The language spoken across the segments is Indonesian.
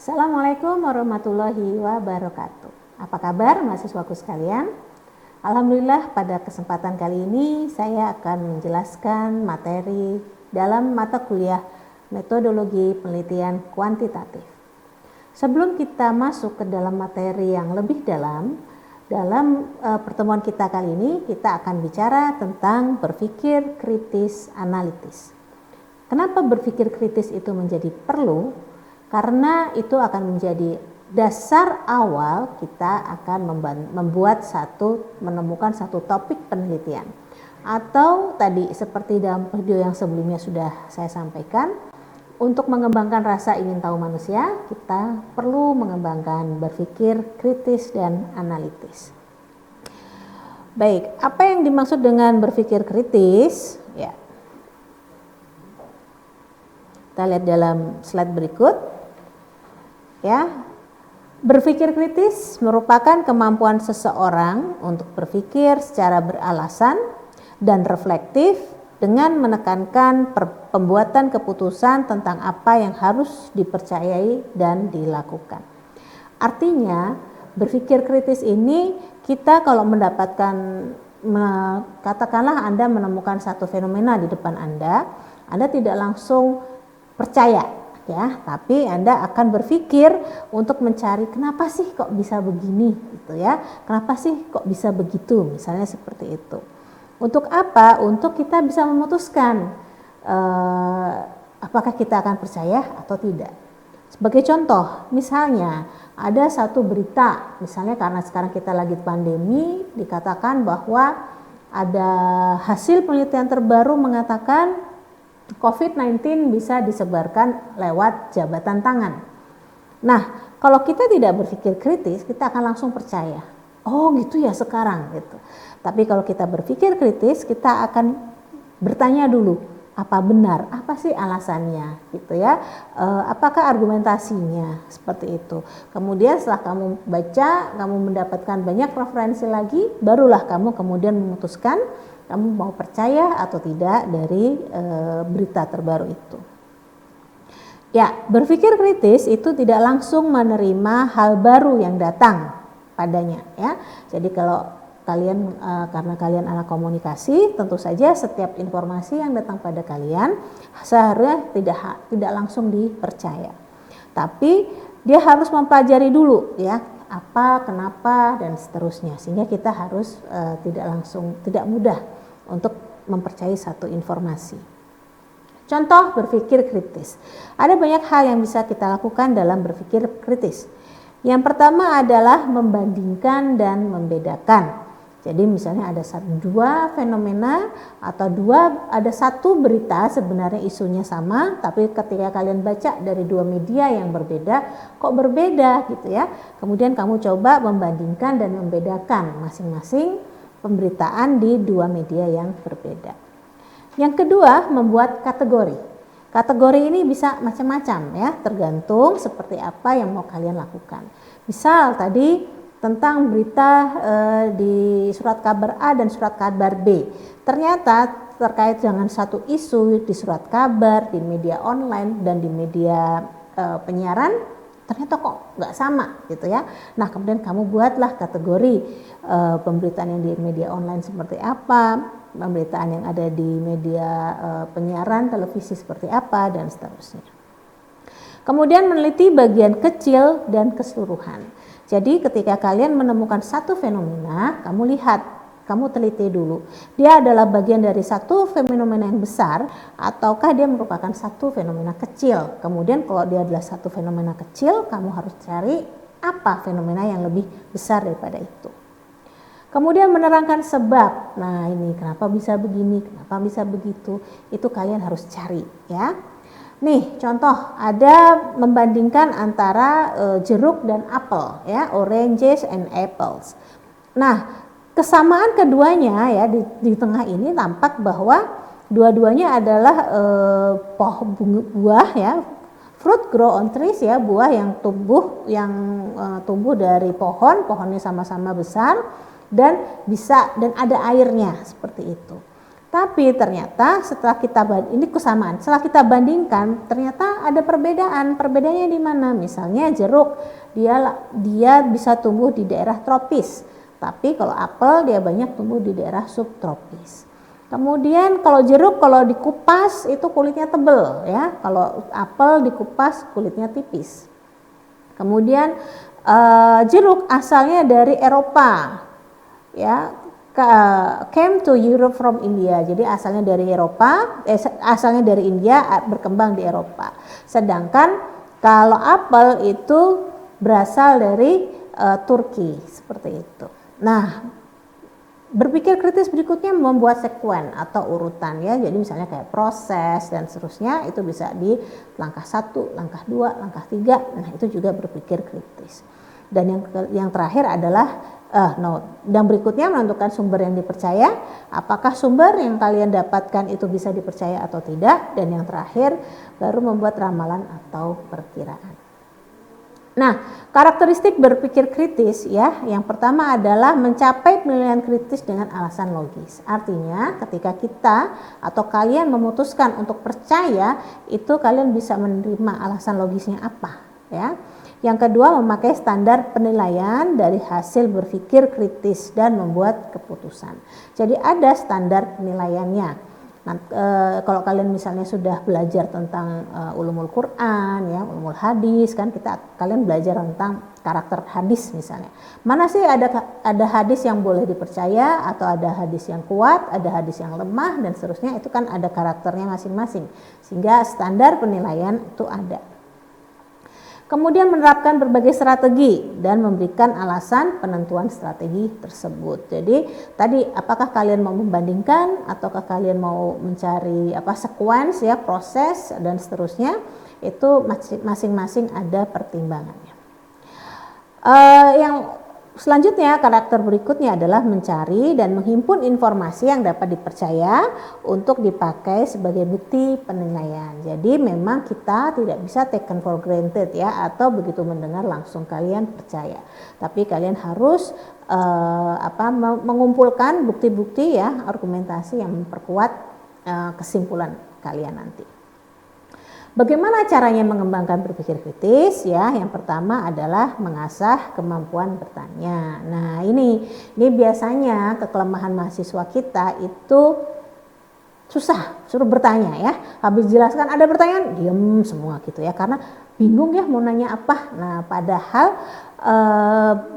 Assalamualaikum warahmatullahi wabarakatuh. Apa kabar mahasiswaku sekalian? Alhamdulillah pada kesempatan kali ini saya akan menjelaskan materi dalam mata kuliah metodologi penelitian kuantitatif. Sebelum kita masuk ke dalam materi yang lebih dalam pertemuan kita kali ini kita akan bicara tentang berpikir kritis analitis. Kenapa berpikir kritis itu menjadi perlu? Karena itu akan menjadi dasar awal kita akan menemukan satu topik penelitian. Atau tadi seperti dalam video yang sebelumnya sudah saya sampaikan, untuk mengembangkan rasa ingin tahu manusia, kita perlu mengembangkan berpikir kritis dan analitis. Baik, apa yang dimaksud dengan berpikir kritis? Ya. Kita lihat dalam slide berikut. Ya. Berpikir kritis merupakan kemampuan seseorang untuk berpikir secara beralasan dan reflektif dengan menekankan pembuatan keputusan tentang apa yang harus dipercayai dan dilakukan. Artinya, berpikir kritis ini kita kalau katakanlah Anda menemukan satu fenomena di depan Anda tidak langsung percaya, ya, tapi Anda akan berpikir untuk mencari kenapa sih kok bisa begini, gitu ya, kenapa sih kok bisa begitu, misalnya seperti itu. Untuk apa? Untuk kita bisa memutuskan apakah kita akan percaya atau tidak. Sebagai contoh, misalnya ada satu berita, misalnya karena sekarang kita lagi pandemi, dikatakan bahwa ada hasil penelitian terbaru mengatakan COVID-19 bisa disebarkan lewat jabatan tangan. Nah, kalau kita tidak berpikir kritis, kita akan langsung percaya. Oh gitu ya sekarang gitu. Tapi kalau kita berpikir kritis, kita akan bertanya dulu, apa benar, apa sih alasannya gitu ya, apakah argumentasinya, seperti itu. Kemudian setelah kamu baca, kamu mendapatkan banyak referensi lagi, barulah kamu kemudian memutuskan kamu mau percaya atau tidak dari berita terbaru itu. Ya, berpikir kritis itu tidak langsung menerima hal baru yang datang padanya, ya. Jadi kalau kalian karena kalian anak komunikasi, tentu saja setiap informasi yang datang pada kalian seharusnya tidak langsung dipercaya. Tapi dia harus mempelajari dulu, ya, apa, kenapa dan seterusnya, sehingga kita harus tidak mudah untuk mempercayai satu informasi. Contoh berpikir kritis. Ada banyak hal yang bisa kita lakukan dalam berpikir kritis. Yang pertama adalah membandingkan dan membedakan. Jadi misalnya ada dua fenomena atau ada satu berita sebenarnya isunya sama, tapi ketika kalian baca dari dua media yang berbeda, kok berbeda gitu ya. Kemudian kamu coba membandingkan dan membedakan masing-masing pemberitaan di dua media yang berbeda. Yang kedua, membuat kategori. Kategori ini bisa macam-macam ya, tergantung seperti apa yang mau kalian lakukan. Misal tadi tentang berita di surat kabar A dan surat kabar B. Ternyata terkait dengan satu isu di surat kabar, di media online dan di media penyiaran, ternyata kok nggak sama gitu ya. Nah kemudian kamu buatlah kategori pemberitaan yang di media online seperti apa, pemberitaan yang ada di media penyiaran televisi seperti apa dan seterusnya. Kemudian meneliti bagian kecil dan keseluruhan. Jadi ketika kalian menemukan satu fenomena, kamu lihat, kamu teliti dulu. Dia adalah bagian dari satu fenomena yang besar ataukah dia merupakan satu fenomena kecil. Kemudian kalau dia adalah satu fenomena kecil, kamu harus cari apa fenomena yang lebih besar daripada itu. Kemudian menerangkan sebab. Nah, ini kenapa bisa begini, kenapa bisa begitu. Itu kalian harus cari ya. Nih, contoh ada membandingkan antara jeruk dan apel ya, oranges and apples. Nah, kesamaan keduanya ya di tengah ini tampak bahwa dua-duanya adalah buah ya, fruit grow on trees ya, buah yang tumbuh dari pohonnya sama-sama besar dan ada airnya seperti itu. Tapi ternyata setelah kita ini kesamaan, setelah kita bandingkan ternyata ada perbedaan. Perbedaannya di mana? Misalnya jeruk dia bisa tumbuh di daerah tropis, tapi kalau apel dia banyak tumbuh di daerah subtropis. Kemudian kalau jeruk kalau dikupas itu kulitnya tebal ya, kalau apel dikupas kulitnya tipis. Kemudian jeruk asalnya dari Eropa ya, came to Europe from India. Jadi asalnya dari Eropa, asalnya dari India berkembang di Eropa. Sedangkan kalau apel itu berasal dari Turki seperti itu. Nah, berpikir kritis berikutnya membuat sekuen atau urutan ya. Jadi misalnya kayak proses dan seterusnya itu bisa di langkah 1, langkah 2, langkah 3. Nah, itu juga berpikir kritis. Dan yang terakhir adalah dan berikutnya menentukan sumber yang dipercaya, apakah sumber yang kalian dapatkan itu bisa dipercaya atau tidak, dan yang terakhir baru membuat ramalan atau perkiraan. Nah, karakteristik berpikir kritis ya, yang pertama adalah mencapai penilaian kritis dengan alasan logis. Artinya ketika kita atau kalian memutuskan untuk percaya, itu kalian bisa menerima alasan logisnya apa ya. Yang kedua, memakai standar penilaian dari hasil berpikir kritis dan membuat keputusan. Jadi ada standar penilaiannya. Nah, kalau kalian misalnya sudah belajar tentang ulumul Quran ya, ulumul hadis kan, kalian belajar tentang karakter hadis misalnya. Mana sih ada hadis yang boleh dipercaya atau ada hadis yang kuat, ada hadis yang lemah dan seterusnya, itu kan ada karakternya masing-masing. Sehingga standar penilaian itu ada. Kemudian menerapkan berbagai strategi dan memberikan alasan penentuan strategi tersebut. Jadi tadi apakah kalian mau membandingkan ataukah kalian mau mencari sequence ya, proses dan seterusnya, itu masing-masing ada pertimbangannya. Yang selanjutnya, karakter berikutnya adalah mencari dan menghimpun informasi yang dapat dipercaya untuk dipakai sebagai bukti penilaian. Jadi memang kita tidak bisa taken for granted ya, atau begitu mendengar langsung kalian percaya. Tapi kalian harus mengumpulkan bukti-bukti ya, argumentasi yang memperkuat kesimpulan kalian nanti. Bagaimana caranya mengembangkan berpikir kritis ya? Yang pertama adalah mengasah kemampuan bertanya. Nah, ini biasanya kelemahan mahasiswa kita itu susah, suruh bertanya ya. Habis jelaskan ada pertanyaan, diam semua gitu ya, karena bingung ya mau nanya apa. Nah, padahal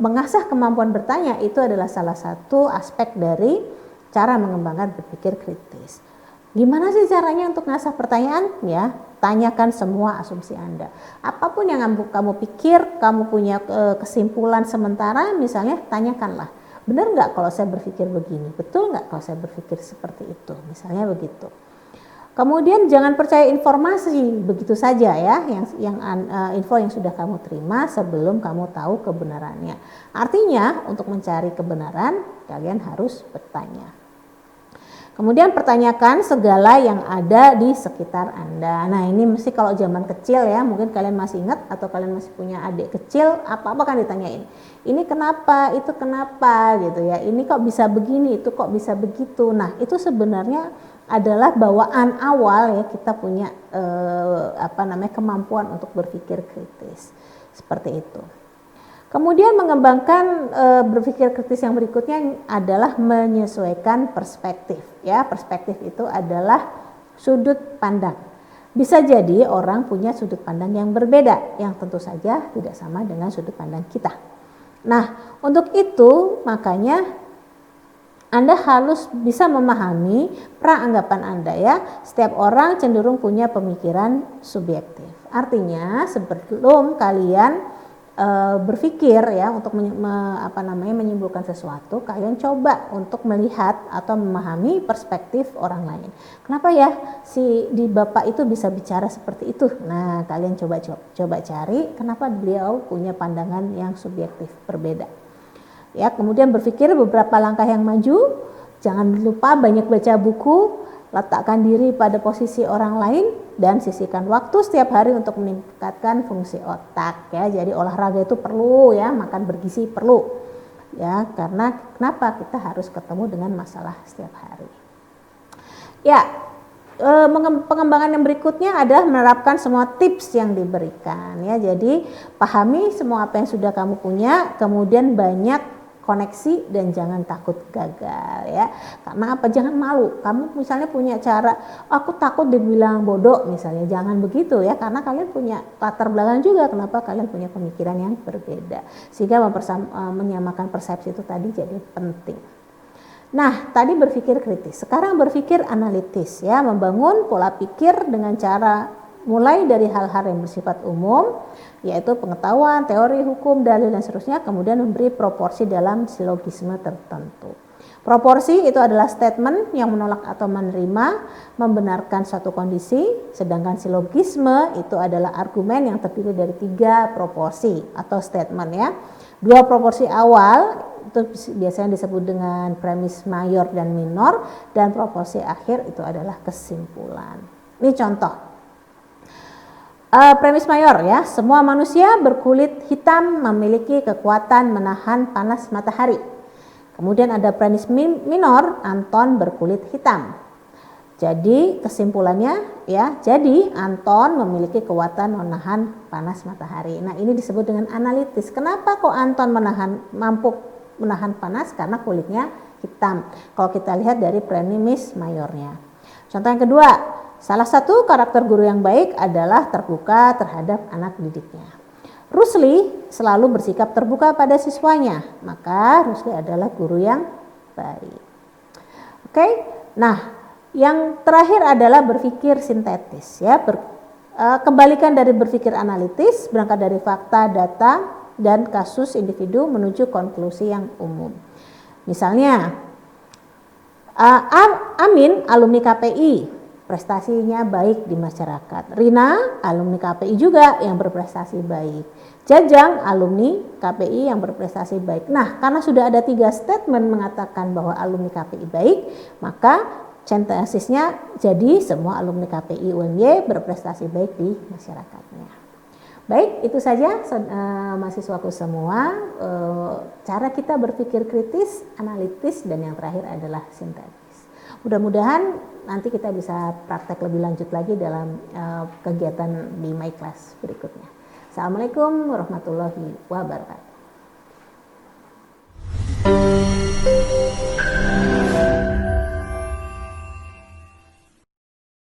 mengasah kemampuan bertanya itu adalah salah satu aspek dari cara mengembangkan berpikir kritis. Gimana sih caranya untuk ngasah pertanyaan ya? Tanyakan semua asumsi Anda. Apapun yang kamu pikir, kamu punya kesimpulan sementara, misalnya tanyakanlah. Benar nggak kalau saya berpikir begini? Betul nggak kalau saya berpikir seperti itu? Misalnya begitu. Kemudian jangan percaya informasi begitu saja ya, info yang sudah kamu terima sebelum kamu tahu kebenarannya. Artinya untuk mencari kebenaran kalian harus bertanya. Kemudian pertanyakan segala yang ada di sekitar Anda. Nah, ini mesti kalau zaman kecil ya, mungkin kalian masih ingat atau kalian masih punya adik kecil, apa-apa kan ditanyain. Ini kenapa, itu kenapa gitu ya. Ini kok bisa begini, itu kok bisa begitu. Nah, itu sebenarnya adalah bawaan awal ya, kita punya kemampuan untuk berpikir kritis. Seperti itu. Kemudian mengembangkan berpikir kritis yang berikutnya adalah menyesuaikan perspektif. Ya, perspektif itu adalah sudut pandang. Bisa jadi orang punya sudut pandang yang berbeda, yang tentu saja tidak sama dengan sudut pandang kita. Nah, untuk itu makanya Anda harus bisa memahami praanggapan Anda ya. Setiap orang cenderung punya pemikiran subjektif. Artinya sebelum kalian berpikir ya untuk menyimpulkan sesuatu, kalian coba untuk melihat atau memahami perspektif orang lain. Kenapa ya di bapak itu bisa bicara seperti itu? Nah, kalian coba cari kenapa beliau punya pandangan yang subjektif berbeda. Ya, kemudian berpikir beberapa langkah yang maju. Jangan lupa banyak baca buku, letakkan diri pada posisi orang lain, dan sisihkan waktu setiap hari untuk meningkatkan fungsi otak ya. Jadi olahraga itu perlu ya, makan bergizi perlu ya, karena kenapa kita harus ketemu dengan masalah setiap hari. Ya, pengembangan yang berikutnya adalah menerapkan semua tips yang diberikan ya. Jadi pahami semua apa yang sudah kamu punya, kemudian banyak koneksi dan jangan takut gagal ya. Karena apa? Jangan malu. Kamu misalnya punya cara, aku takut dibilang bodoh misalnya, jangan begitu ya. Karena kalian punya latar belakang juga, kenapa kalian punya pemikiran yang berbeda. Sehingga menyamakan persepsi itu tadi jadi penting. Nah, tadi berpikir kritis, sekarang berpikir analitis ya, membangun pola pikir dengan cara mulai dari hal-hal yang bersifat umum, yaitu pengetahuan, teori, hukum, dalil dan seterusnya, kemudian memberi proporsi dalam silogisme tertentu. Proporsi itu adalah statement yang menolak atau menerima, membenarkan suatu kondisi, sedangkan silogisme itu adalah argumen yang terdiri dari 3 proporsi atau statement ya. 2 proporsi awal itu biasanya disebut dengan premis mayor dan minor, dan proporsi akhir itu adalah kesimpulan. Ini contoh. Premis mayor ya, semua manusia berkulit hitam memiliki kekuatan menahan panas matahari. Kemudian ada premis minor, Anton berkulit hitam. Jadi kesimpulannya ya, jadi Anton memiliki kekuatan menahan panas matahari. Nah, ini disebut dengan analitis. Kenapa kok Anton mampu menahan panas? Karena kulitnya hitam. Kalau kita lihat dari premis mayornya. Contoh yang kedua, salah satu karakter guru yang baik adalah terbuka terhadap anak didiknya. Rusli selalu bersikap terbuka pada siswanya, maka Rusli adalah guru yang baik. Oke, nah yang terakhir adalah berpikir sintetis ya. Kebalikan dari berpikir analitis, berangkat dari fakta, data, dan kasus individu menuju konklusi yang umum. Misalnya, Amin alumni KPI, prestasinya baik di masyarakat. Rina alumni KPI juga yang berprestasi baik. Jajang alumni KPI yang berprestasi baik. Nah, karena sudah ada 3 statement mengatakan bahwa alumni KPI baik, maka sintesisnya jadi semua alumni KPI UMY berprestasi baik di masyarakatnya. Baik, itu saja mahasiswaku semua, cara kita berpikir kritis, analitis, dan yang terakhir adalah sintetis. Mudah-mudahan nanti kita bisa praktek lebih lanjut lagi dalam kegiatan di My Class berikutnya. Assalamualaikum warahmatullahi wabarakatuh.